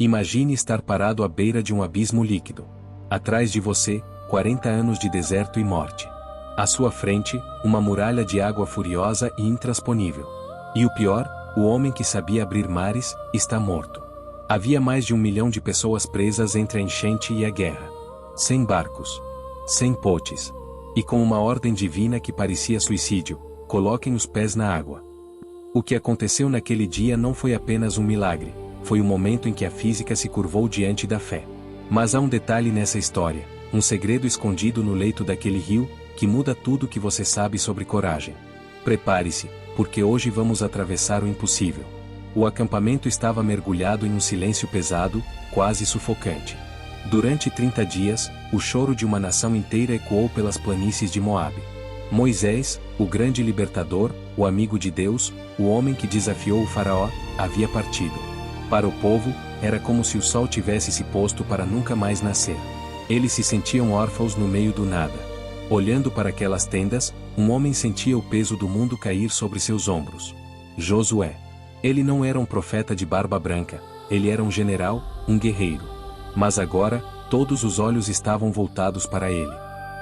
Imagine estar parado à beira de um abismo líquido. Atrás de você, 40 anos de deserto e morte. À sua frente, uma muralha de água furiosa e intransponível. E o pior, o homem que sabia abrir mares, está morto. Havia mais de 1 milhão de pessoas presas entre a enchente e a guerra. Sem barcos. Sem pontes. E com uma ordem divina que parecia suicídio: coloquem os pés na água. O que aconteceu naquele dia não foi apenas um milagre, foi o momento em que a física se curvou diante da fé. Mas há um detalhe nessa história, um segredo escondido no leito daquele rio, que muda tudo o que você sabe sobre coragem. Prepare-se, porque hoje vamos atravessar o impossível. O acampamento estava mergulhado em um silêncio pesado, quase sufocante. Durante 30 dias, o choro de uma nação inteira ecoou pelas planícies de Moabe. Moisés, o grande libertador, o amigo de Deus, o homem que desafiou o faraó, havia partido. Para o povo, era como se o sol tivesse se posto para nunca mais nascer. Eles se sentiam órfãos no meio do nada. Olhando para aquelas tendas, um homem sentia o peso do mundo cair sobre seus ombros. Josué. Ele não era um profeta de barba branca, ele era um general, um guerreiro. Mas agora, todos os olhos estavam voltados para ele.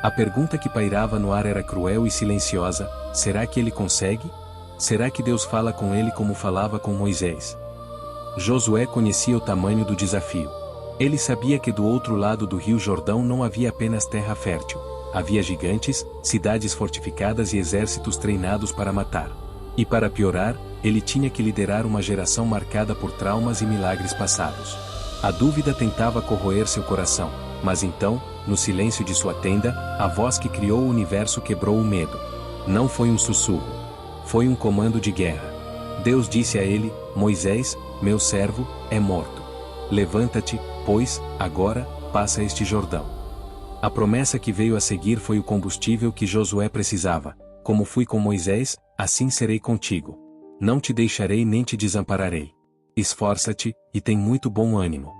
A pergunta que pairava no ar era cruel e silenciosa: será que ele consegue? Será que Deus fala com ele como falava com Moisés? Josué conhecia o tamanho do desafio. Ele sabia que do outro lado do rio Jordão não havia apenas terra fértil. Havia gigantes, cidades fortificadas e exércitos treinados para matar. E para piorar, ele tinha que liderar uma geração marcada por traumas e milagres passados. A dúvida tentava corroer seu coração, mas então, no silêncio de sua tenda, a voz que criou o universo quebrou o medo. Não foi um sussurro. Foi um comando de guerra. Deus disse a ele: Moisés, meu servo, é morto. Levanta-te, pois, agora, passa este Jordão. A promessa que veio a seguir foi o combustível que Josué precisava. Como fui com Moisés, assim serei contigo. Não te deixarei nem te desampararei. Esforça-te, e tem muito bom ânimo.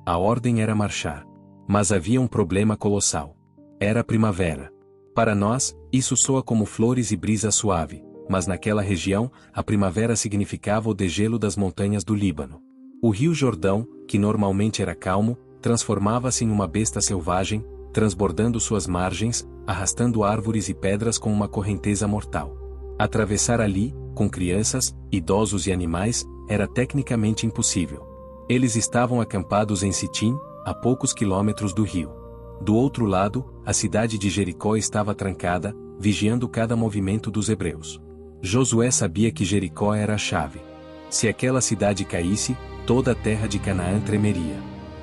A ordem era marchar. Mas havia um problema colossal. Era primavera. Para nós, isso soa como flores e brisa suave, mas naquela região, a primavera significava o degelo das montanhas do Líbano. O rio Jordão, que normalmente era calmo, transformava-se em uma besta selvagem, transbordando suas margens, arrastando árvores e pedras com uma correnteza mortal. Atravessar ali, com crianças, idosos e animais, era tecnicamente impossível. Eles estavam acampados em Sitim, a poucos quilômetros do rio. Do outro lado, a cidade de Jericó estava trancada, vigiando cada movimento dos hebreus. Josué sabia que Jericó era a chave. Se aquela cidade caísse, toda a terra de Canaã tremeria.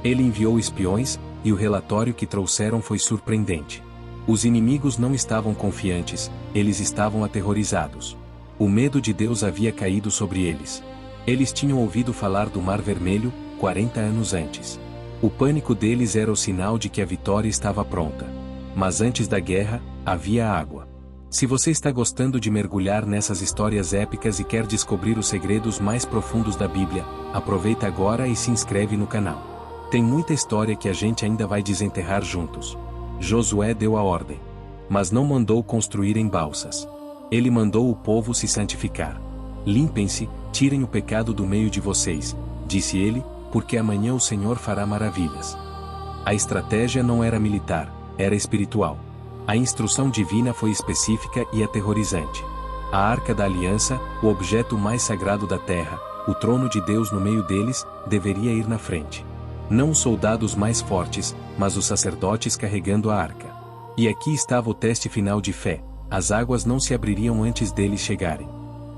Ele enviou espiões, e o relatório que trouxeram foi surpreendente. Os inimigos não estavam confiantes, eles estavam aterrorizados. O medo de Deus havia caído sobre eles. Eles tinham ouvido falar do Mar Vermelho, 40 anos antes. O pânico deles era o sinal de que a vitória estava pronta. Mas antes da guerra, havia água. Se você está gostando de mergulhar nessas histórias épicas e quer descobrir os segredos mais profundos da Bíblia, aproveita agora e se inscreve no canal. Tem muita história que a gente ainda vai desenterrar juntos. Josué deu a ordem. Mas não mandou construírem balsas. Ele mandou o povo se santificar. Limpem-se, tirem o pecado do meio de vocês, disse ele, porque amanhã o Senhor fará maravilhas. A estratégia não era militar, era espiritual. A instrução divina foi específica e aterrorizante. A Arca da Aliança, o objeto mais sagrado da terra, o trono de Deus no meio deles, deveria ir na frente. Não os soldados mais fortes, mas os sacerdotes carregando a arca. E aqui estava o teste final de fé: as águas não se abririam antes deles chegarem.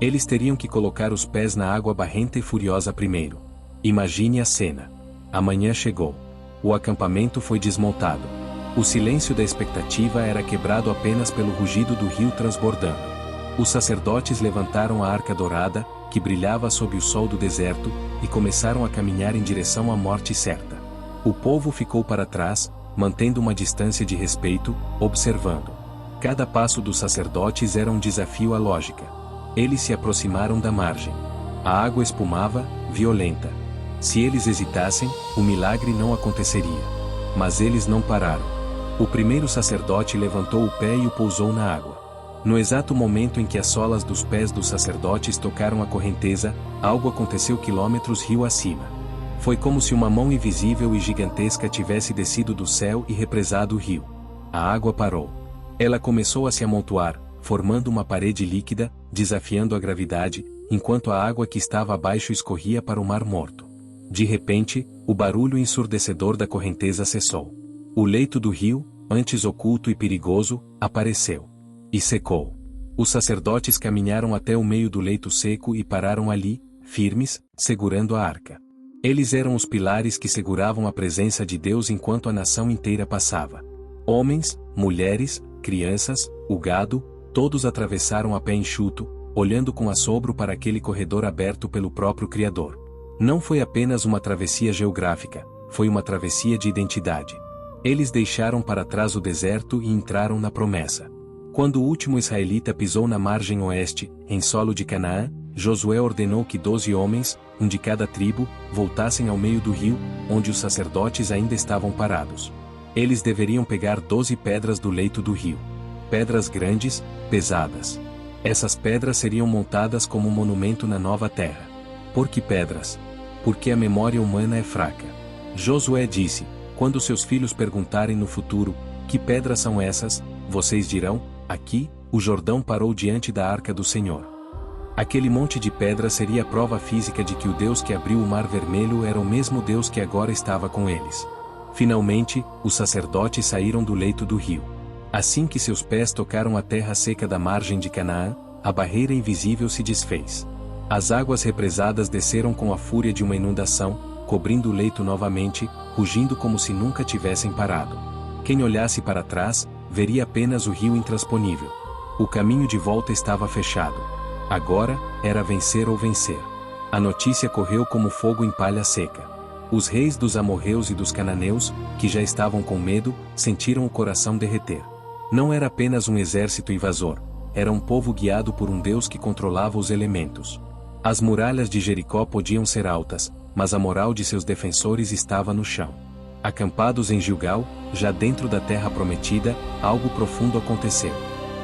Eles teriam que colocar os pés na água barrenta e furiosa primeiro. Imagine a cena. Amanhã chegou. O acampamento foi desmontado. O silêncio da expectativa era quebrado apenas pelo rugido do rio transbordando. Os sacerdotes levantaram a arca dourada, que brilhava sob o sol do deserto, e começaram a caminhar em direção à morte certa. O povo ficou para trás, mantendo uma distância de respeito, observando. Cada passo dos sacerdotes era um desafio à lógica. Eles se aproximaram da margem. A água espumava, violenta. Se eles hesitassem, o milagre não aconteceria. Mas eles não pararam. O primeiro sacerdote levantou o pé e o pousou na água. No exato momento em que as solas dos pés dos sacerdotes tocaram a correnteza, algo aconteceu quilômetros rio acima. Foi como se uma mão invisível e gigantesca tivesse descido do céu e represado o rio. A água parou. Ela começou a se amontoar, formando uma parede líquida, desafiando a gravidade, enquanto a água que estava abaixo escorria para o Mar Morto. De repente, o barulho ensurdecedor da correnteza cessou. O leito do rio, antes oculto e perigoso, apareceu. E secou. Os sacerdotes caminharam até o meio do leito seco e pararam ali, firmes, segurando a arca. Eles eram os pilares que seguravam a presença de Deus enquanto a nação inteira passava. Homens, mulheres, crianças, o gado, todos atravessaram a pé enxuto, olhando com assombro para aquele corredor aberto pelo próprio Criador. Não foi apenas uma travessia geográfica, foi uma travessia de identidade. Eles deixaram para trás o deserto e entraram na promessa. Quando o último israelita pisou na margem oeste, em solo de Canaã, Josué ordenou que 12 homens, um de cada tribo, voltassem ao meio do rio, onde os sacerdotes ainda estavam parados. Eles deveriam pegar 12 pedras do leito do rio. Pedras grandes, pesadas. Essas pedras seriam montadas como um monumento na nova terra. Por que pedras? Porque a memória humana é fraca. Josué disse: quando seus filhos perguntarem no futuro, que pedras são essas, vocês dirão: aqui, o Jordão parou diante da arca do Senhor. Aquele monte de pedras seria a prova física de que o Deus que abriu o Mar Vermelho era o mesmo Deus que agora estava com eles. Finalmente, os sacerdotes saíram do leito do rio. Assim que seus pés tocaram a terra seca da margem de Canaã, a barreira invisível se desfez. As águas represadas desceram com a fúria de uma inundação, cobrindo o leito novamente, rugindo como se nunca tivessem parado. Quem olhasse para trás, veria apenas o rio intransponível. O caminho de volta estava fechado. Agora, era vencer ou vencer. A notícia correu como fogo em palha seca. Os reis dos amorreus e dos cananeus, que já estavam com medo, sentiram o coração derreter. Não era apenas um exército invasor, era um povo guiado por um Deus que controlava os elementos. As muralhas de Jericó podiam ser altas, mas a moral de seus defensores estava no chão. Acampados em Gilgal, já dentro da terra prometida, algo profundo aconteceu.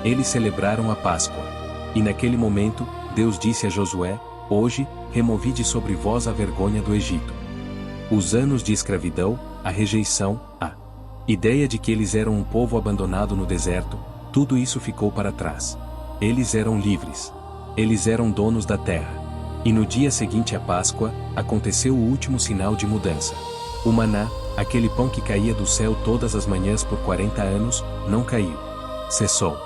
Eles celebraram a Páscoa. E naquele momento, Deus disse a Josué: hoje, removi de sobre vós a vergonha do Egito. Os anos de escravidão, a rejeição, a ideia de que eles eram um povo abandonado no deserto, tudo isso ficou para trás. Eles eram livres. Eles eram donos da terra. E no dia seguinte à Páscoa, aconteceu o último sinal de mudança. O maná, aquele pão que caía do céu todas as manhãs por 40 anos, não caiu. Cessou.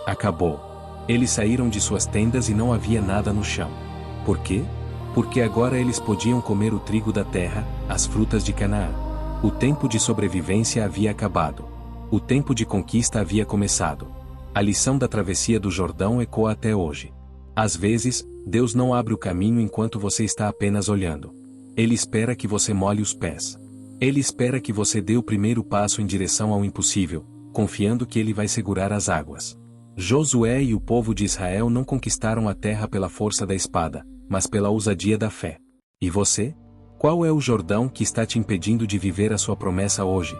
Acabou. Eles saíram de suas tendas e não havia nada no chão. Por quê? Porque agora eles podiam comer o trigo da terra, as frutas de Canaã. O tempo de sobrevivência havia acabado. O tempo de conquista havia começado. A lição da travessia do Jordão ecoa até hoje. Às vezes, Deus não abre o caminho enquanto você está apenas olhando. Ele espera que você molhe os pés. Ele espera que você dê o primeiro passo em direção ao impossível, confiando que ele vai segurar as águas. Josué e o povo de Israel não conquistaram a terra pela força da espada, mas pela ousadia da fé. E você? Qual é o Jordão que está te impedindo de viver a sua promessa hoje?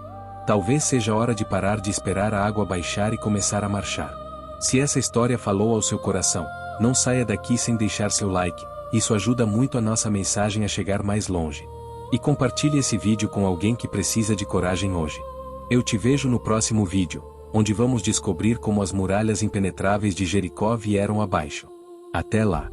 Talvez seja hora de parar de esperar a água baixar e começar a marchar. Se essa história falou ao seu coração, não saia daqui sem deixar seu like, isso ajuda muito a nossa mensagem a chegar mais longe. E compartilhe esse vídeo com alguém que precisa de coragem hoje. Eu te vejo no próximo vídeo, onde vamos descobrir como as muralhas impenetráveis de Jericó vieram abaixo. Até lá!